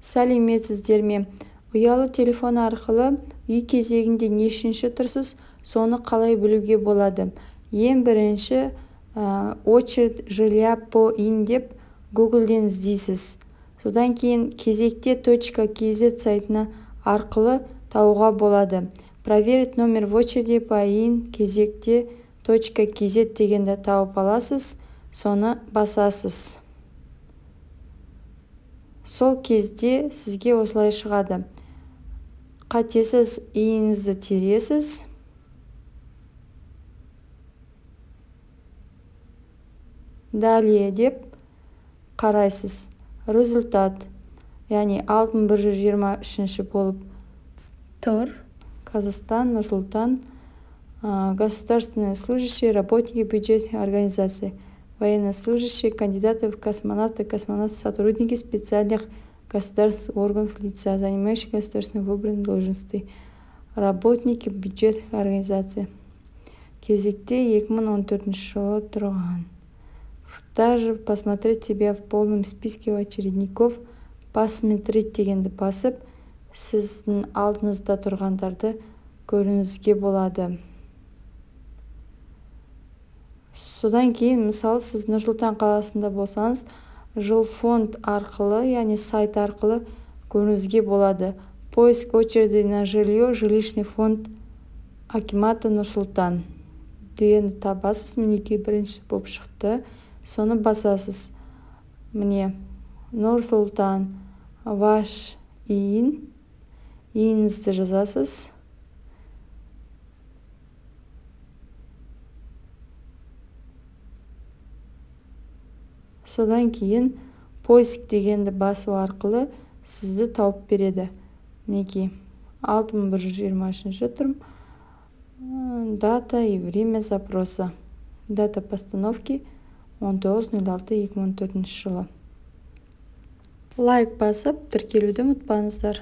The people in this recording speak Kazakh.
сәлеметсіздер ме? Ұялы телефон арқылы үй кезегінде нешінші тұрсыз, соны қалай білуге болады? Ең бірінші очередь жилья по ин деп Google-ден іздейсіз. Содан кейін кезекте .kz сайтына арқылы тауға болады. Проверить номер в очереди по ин кезекте .kz дегенді тауып аласыз, соны басасыз. Сол кезде сізге осылай шығады. Қатесіз иіңізді тересіз. Далее деп қарайсыз. Результат, яғни 6123 болып тұр. Казахстан, Нұрсұлтан, государственные служащие, работники бюджетных организаций, военнослужащие, кандидаты в космонавты, сотрудники специальных государственных органов, лица, занимающие государственные выбранные должности, работники бюджетных организаций. Кезекте 2014 жылы тұрған. Даже посмотреть себя в полном списке очередников, посмотреть дегенді басып, сіздің алдыңызда тұрғандарды көруіңізге болады. Содан кейін, мысалы, сіз Нұрсұлтан қаласында болсаңыз, жилфонд арқылы, яғни сайт арқылы көруіңізге болады. Поиск очереди на жилье, жилищный фонд акимата Нұрсұлтан дегенді табасыз. Мінекей бірінші болып шықты. Соны басасыз. Міне, Нұрсұлтан, ваш иін, иіңізді жазасыз. Содан кейін поиск дегенді басу арқылы сізді тауып береді. Мінекей 6123 тұрм. Дата и время запроса. Дата постановки 19.06.2014 жылы. Лайк басып, тіркелуді ұмытпаңыздар.